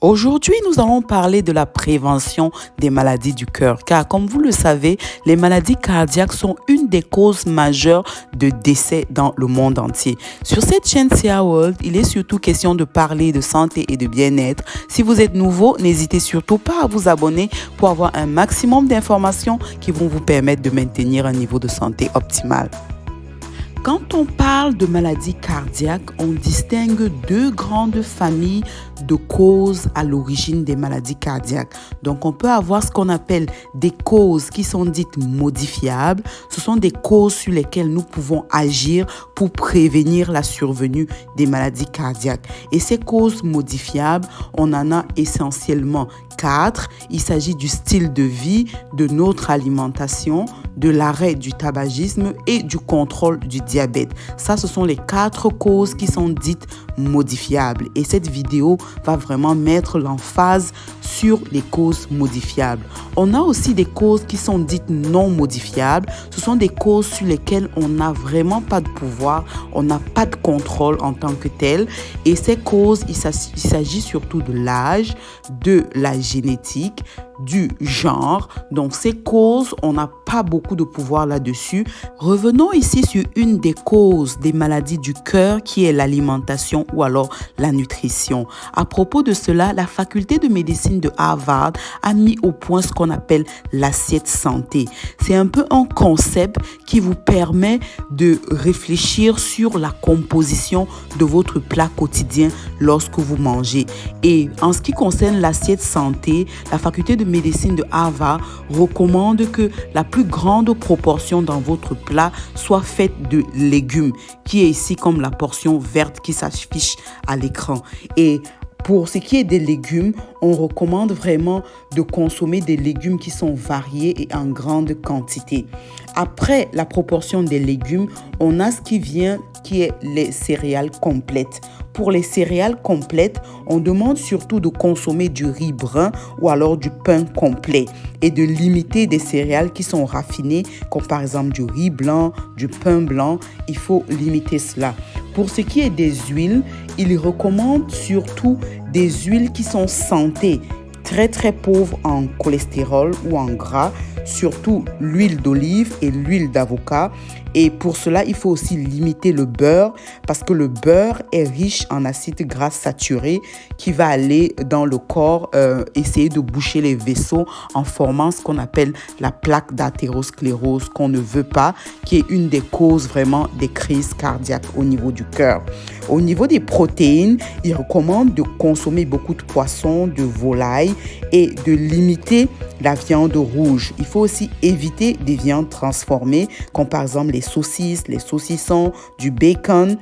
Aujourd'hui, nous allons parler de la prévention des maladies du cœur, car comme vous le savez, les maladies cardiaques sont une des causes majeures de décès dans le monde entier. Sur cette chaîne CA World, il est surtout question de parler de santé et de bien-être. Si vous êtes nouveau, n'hésitez surtout pas à vous abonner pour avoir un maximum d'informations qui vont vous permettre de maintenir un niveau de santé optimal. Quand on parle de maladies cardiaques, on distingue deux grandes familles de causes à l'origine des maladies cardiaques. Donc, on peut avoir ce qu'on appelle des causes qui sont dites modifiables. Ce sont des causes sur lesquelles nous pouvons agir pour prévenir la survenue des maladies cardiaques. Et ces causes modifiables, on en a essentiellement 4. Il s'agit du style de vie, de notre alimentation, de l'arrêt du tabagisme et du contrôle du diabète. Ça, ce sont les 4 causes qui sont dites modifiables. Et cette vidéo va vraiment mettre l'emphase sur les causes modifiables. On a aussi des causes qui sont dites non modifiables. Ce sont des causes sur lesquelles on n'a vraiment pas de pouvoir, on n'a pas de contrôle en tant que tel. Et ces causes, il s'agit surtout de l'âge, de la génétique, du genre. Donc ces causes, on n'a pas beaucoup de pouvoir là-dessus. Revenons ici sur une des causes des maladies du cœur qui est l'alimentation ou alors la nutrition. À propos de cela, la faculté de médecine de Harvard a mis au point ce qu'on appelle l'assiette santé. C'est un peu un concept qui vous permet de réfléchir sur la composition de votre plat quotidien lorsque vous mangez. Et en ce qui concerne l'assiette santé, la faculté de médecine de Harvard recommande que la plus grande proportion dans votre plat soit faite de légumes, qui est ici comme la portion verte qui s'affiche à l'écran. Et pour ce qui est des légumes, on recommande vraiment de consommer des légumes qui sont variés et en grande quantité. Après la proportion des légumes, on a ce qui vient qui est les céréales complètes. Pour les céréales complètes, on demande surtout de consommer du riz brun ou alors du pain complet et de limiter des céréales qui sont raffinées, comme par exemple du riz blanc, du pain blanc. Il faut limiter cela. Pour ce qui est des huiles, il recommande surtout des huiles qui sont santé, très pauvres en cholestérol ou en gras, surtout l'huile d'olive et l'huile d'avocat. Et pour cela, il faut aussi limiter le beurre parce que le beurre est riche en acides gras saturés qui va aller dans le corps essayer de boucher les vaisseaux en formant ce qu'on appelle la plaque d'athérosclérose qu'on ne veut pas, qui est une des causes vraiment des crises cardiaques au niveau du cœur. Au niveau des protéines, il recommande de consommer beaucoup de poissons, de volailles et de limiter la viande rouge. Il faut aussi éviter des viandes transformées comme par exemple les saucisses, les saucissons, du bacon.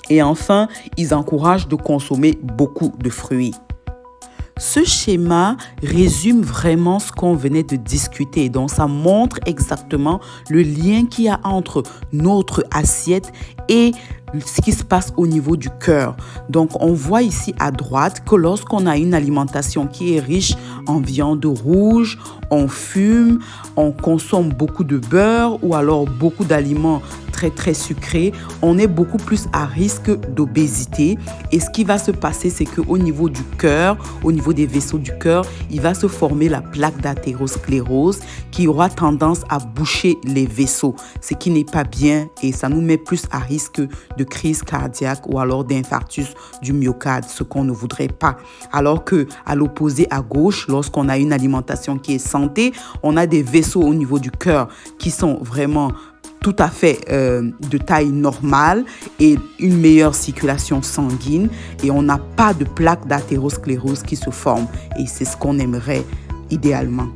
Et enfin, ils encouragent de consommer beaucoup de fruits. Ce schéma résume vraiment ce qu'on venait de discuter. Donc, ça montre exactement le lien qu'il y a entre notre assiette et ce qui se passe au niveau du cœur. Donc, on voit ici à droite que lorsqu'on a une alimentation qui est riche en viande rouge, on fume, on consomme beaucoup de beurre ou alors beaucoup d'aliments très sucrés, on est beaucoup plus à risque d'obésité. Et ce qui va se passer, c'est qu'au niveau du cœur, au niveau des vaisseaux du cœur, il va se former la plaque d'athérosclérose qui aura tendance à boucher les vaisseaux, ce qui n'est pas bien et ça nous met plus à risque de crise cardiaque ou alors d'infarctus du myocarde, ce qu'on ne voudrait pas. Alors que à l'opposé, à gauche, lorsqu'on a une alimentation qui est santé, on a des vaisseaux au niveau du cœur qui sont vraiment tout à fait de taille normale et une meilleure circulation sanguine et on n'a pas de plaque d'athérosclérose qui se forme et c'est ce qu'on aimerait idéalement.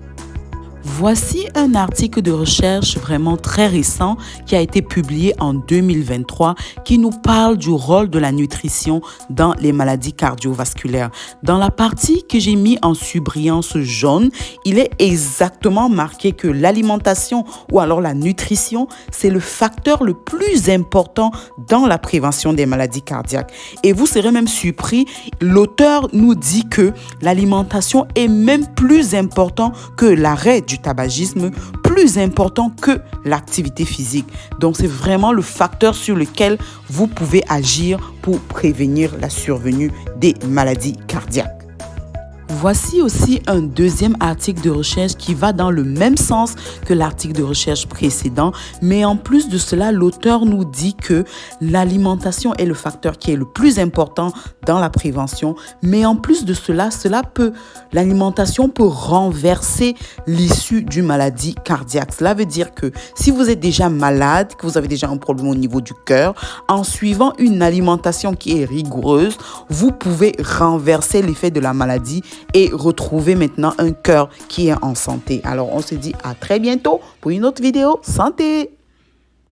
Voici un article de recherche vraiment très récent qui a été publié en 2023 qui nous parle du rôle de la nutrition dans les maladies cardiovasculaires. Dans la partie que j'ai mis en surbrillance jaune, il est exactement marqué que l'alimentation ou alors la nutrition, c'est le facteur le plus important dans la prévention des maladies cardiaques. Et vous serez même surpris, l'auteur nous dit que l'alimentation est même plus important que l'arrêt du tabagisme, plus important que l'activité physique. Donc, c'est vraiment le facteur sur lequel vous pouvez agir pour prévenir la survenue des maladies cardiaques. Voici aussi un deuxième article de recherche qui va dans le même sens que l'article de recherche précédent, mais en plus de cela, l'auteur nous dit que l'alimentation est le facteur qui est le plus important dans la prévention, mais en plus de cela, l'alimentation peut renverser l'issue d'une maladie cardiaque. Cela veut dire que si vous êtes déjà malade, que vous avez déjà un problème au niveau du cœur, en suivant une alimentation qui est rigoureuse, vous pouvez renverser l'effet de la maladie et retrouver maintenant un cœur qui est en santé. Alors, on se dit à très bientôt pour une autre vidéo santé.